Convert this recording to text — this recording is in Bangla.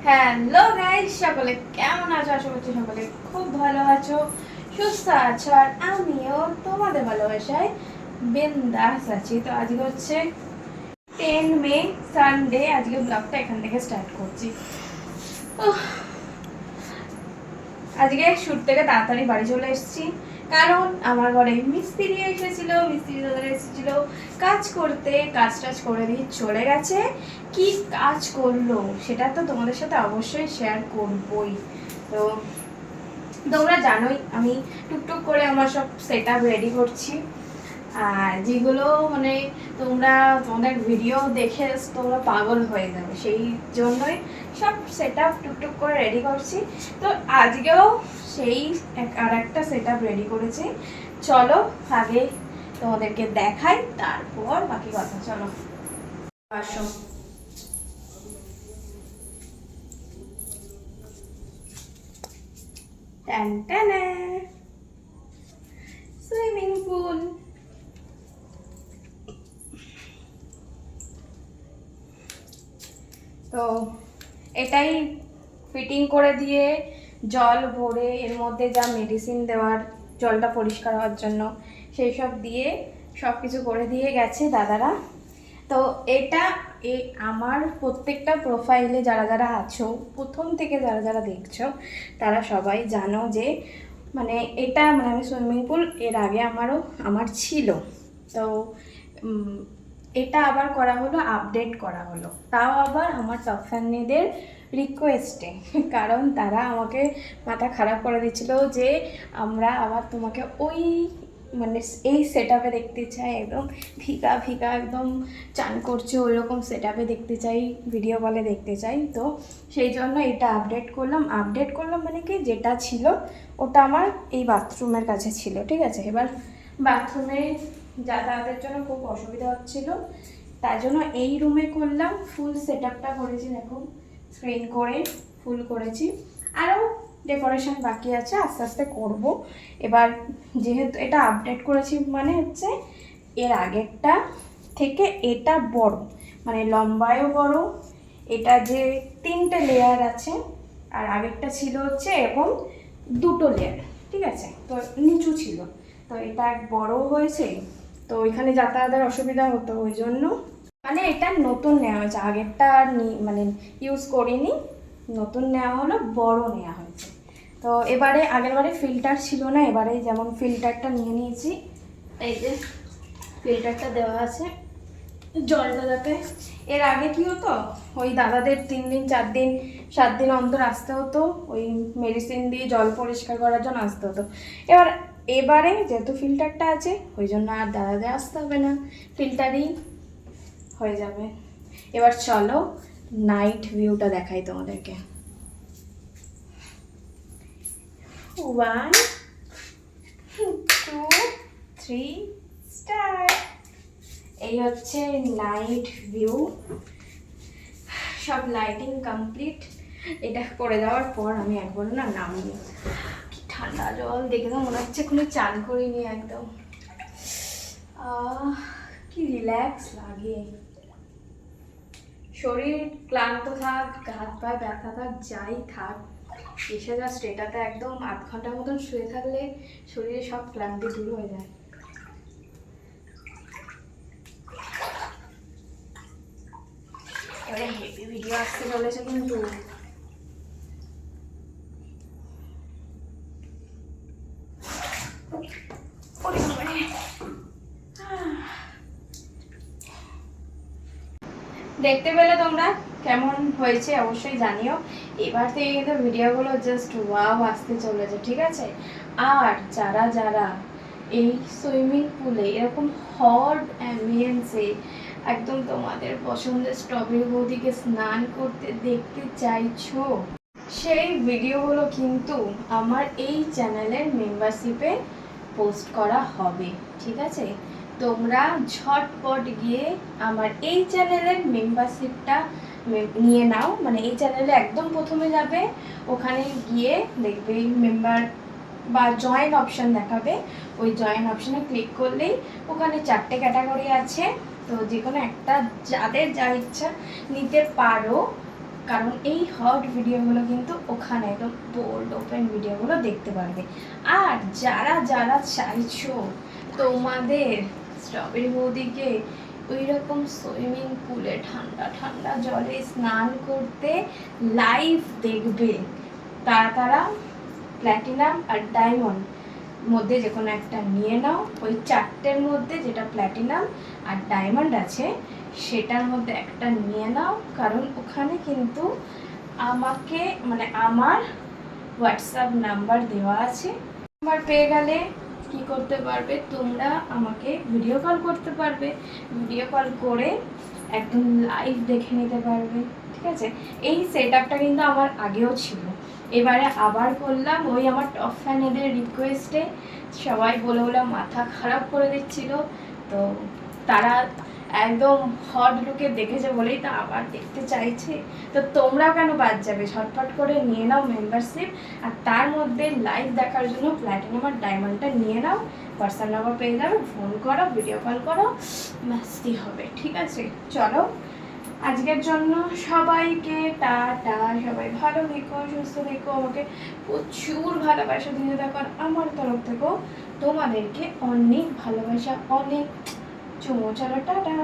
হ্যালো গাইস, সকলে কেমন আছো? আশা করছি সকলে খুব ভালো আছো, সুস্থ আছো, আর আমিও তোমাদের ভালোবাসায় বিন্দাস আছি। তো আজকে হচ্ছে 10 মে, সানডে। আজকে ব্লগটা এখান থেকে স্টার্ট করছি। আজকে শুট থেকে তাড়াতাড়ি বাড়ি চলে এসেছি, কারণ আমার ঘরে মিস্ত্রি দাদারা এসেছিল কাজ করতে। কাজ টাজ করে দিয়ে চলে গেছে। কি কাজ করলো সেটা তো তোমাদের সাথে অবশ্যই শেয়ার করবই। তো তোমরা জানোই আমি টুকটুক করে আমার সব সেট আপ রেডি করছি, আর যেগুলো মানে তোমাদের ভিডিও দেখে তোমরা পাগল হয়ে যাবে, সেই জন্যই সব সেট আপ টুকটুক করে রেডি করছি। তো আজকেও সেই আর একটা সেট আপ রেডি করেছি। চলো আগে তোমাদেরকে দেখাই, তারপর বাকি কথা। চলো আসো। Swimming pool. তো এটাই ফিটিং করে দিয়ে জল ভরে এর মধ্যে যা মেডিসিন দেওয়ার, জলটা পরিষ্কার হওয়ার জন্য সেই সব দিয়ে সব কিছু করে দিয়ে গেছে দাদারা। তো এটা আমার প্রত্যেকটা প্রোফাইলে যারা যারা আছো, প্রথম থেকে যারা যারা দেখছো, তারা সবাই জানো যে মানে এটা মানে আমি সুইমিং পুল এর আগে আমার ছিল। তো এটা আবার করা হলো, আপডেট করা হলো, তাও আবার আমার টপ ফ্যানেদের রিকোয়েস্টে। কারণ তারা আমাকে মাথা খারাপ করে দিচ্ছিল যে আমরা আবার তোমাকে ওই মানে এই সেট আপে দেখতে চাই, একদম ফিকা ফিকা একদম চান করছে ওই রকম সেট আপে দেখতে চাই, ভিডিও কলে দেখতে চাই। তো সেই জন্য এটা আপডেট করলাম মানে কি, যেটা ছিল ওটা আমার এই বাথরুমের কাছে ছিল, ঠিক আছে। এবার বাথরুমে যাতায়াতের জন্য খুব অসুবিধা হচ্ছিল, তাই জন্য এই রুমে করলাম। ফুল সেট আপটা করেছি, দেখো স্ক্রিন করে ফুল করেছি। আরও ডেকোরেশন বাকি আছে, আস্তে আস্তে করব। এবার যেহেতু এটা আপডেট করেছি মানে হচ্ছে এর আগেরটা থেকে এটা বড়, মানে লম্বায়ও বড়। এটা যে 3টে লেয়ার আছে, আর আগেরটা ছিল হচ্ছে এবং 2টো লেয়ার, ঠিক আছে। তো নিচু ছিল, তো এটা বড় হয়েছে। তো এখানে যাতায়াতের অসুবিধা হতো, ওই জন্য মানে এটা নতুন নেওয়া হয়েছে। আগেরটা আর মানে ইউজ করিনি, নতুন নেওয়া হলো, বড় নেওয়া হয়েছে। তো এবারে আগেরবারে ফিল্টার ছিল না, এবারে যেমন ফিল্টারটা নিয়ে নিয়েছি। এই যে ফিল্টারটা দেওয়া আছে জলটা যাতে, এর আগে কি হতো ওই দাদাদের 3 দিন 4 দিন 7 দিন অন্তর আসতে হতো, ওই মেডিসিন দিয়ে জল পরিষ্কার করার জন্য আসতে হতো। এবারে যেহেতু ফিল্টারটা আছে, ওই জন্য আর দাদাদের আসতে হবে না, ফিল্টারই হয়ে যাবে। এবার চলো নাইট ভিউটা দেখাই তোমাদেরকে। 1 2 3 স্টার্ট। এই হচ্ছে নাইট ভিউ, সব লাইটিং কমপ্লিট। এটা করে যাওয়ার পর আমি একবার না নামবো। কি ঠান্ডা জল দেখে তো মনে হচ্ছে কোনো চান করিনি, একদম কি রিল্যাক্স লাগে। শরীর ক্লান্ত থাক, হাত পায়ে ব্যথা থাক, যাই থাক, এসে জাস্ট এটাতে একদম 8 ঘন্টার মতন শুয়ে থাকলে শরীরে সব ক্লান্তি দূর হয়ে যায়। এবারে হেভি ভিডিও আসতে চলেছে কিন্তু। দেখতে পেলে তোমরা কেমন হয়েছে অবশ্যই জানিও। এবার থেকে কিন্তু ভিডিওগুলো জাস্ট ওয়াও আসতে চলেছে, ঠিক আছে। আর যারা যারা এই সুইমিং পুলে এরকম হট অ্যাম্বিয়েন্সে একদম তোমাদের পছন্দের স্ট্রবেরি বৌদিকে স্নান করতে দেখতে চাইছো, সেই ভিডিওগুলো কিন্তু আমার এই চ্যানেলের মেম্বারশিপে পোস্ট করা হবে, ঠিক আছে। তোমরা ঝটপট গিয়ে আমার এই চ্যানেলের মেম্বারশিপটা নিয়ে নাও। মানে এই চ্যানেলে একদম প্রথমে যাবে, ওখানে গিয়ে দেখবে মেম্বার বা জয়েন অপশান দেখাবে, ওই জয়েন অপশানে ক্লিক করলেই ওখানে 4টে ক্যাটাগরি আছে। তো যে কোনো একটা যাদের যা ইচ্ছা নিতে পারো। কারণ এই হট ভিডিওগুলো কিন্তু ওখানে একদম বোল্ড ওপেন ভিডিওগুলো দেখতে পারবে। আর যারা যারা চাইছো তোমাদের স্ট্রবেরি বৌদিকে ওই রকম সুইমিং পুলে ঠান্ডা ঠান্ডা জলে স্নান করতে লাইভ দেখবে, তারা তারা প্ল্যাটিনাম আর ডায়মন্ড মধ্যে যে কোনো একটা নিয়ে নাও। ওই চারটের মধ্যে যেটা প্ল্যাটিনাম আর ডায়মন্ড আছে সেটার মধ্যে একটা নিয়ে নাও, কারণ ওখানে কিন্তু আমাকে মানে আমার হোয়াটসঅ্যাপ নাম্বার দেওয়া আছে। নাম্বার পেয়ে গেলে কি করতে পারবে, তোমরা আমাকে ভিডিও কল করতে পারবে, ভিডিও কল করে একদম লাইভ দেখে নিতে পারবে। ঠিক আছে, এই সেট আপটা কিন্তু আমার আগেও ছিল, এবারে আবার করলাম ওই আমার টপ ফ্যানেদের রিকোয়েস্টে। সবাই বলে বলে মাথা খারাপ করে দিচ্ছিল, তো তারা একদম হট লুকে দেখেছে বলেই তো আবার দেখতে চাইছে। তো তোমরাও কেন বাদ যাবে, ঝটফট করে নিয়ে নাও মেম্বারশিপ, আর তার মধ্যে লাইভ দেখার জন্য প্ল্যাটিনাম আর ডায়মন্ডটা নিয়ে নাও। হোয়াটসঅ্যাপ নাম্বার পেয়ে যাবে, ফোন করো, ভিডিও কল করো, মাস্তি হবে। ঠিক আছে, চলো আজকের জন্য সবাইকে টাটা। সবাই ভালো থেকো, সুস্থ থেকো, আমাকে প্রচুর ভালোবাসা দিতে থাকো। আমার তরফ থেকেও তোমাদেরকে অনেক ভালোবাসা, অনেক চুমো। চলো টাটা।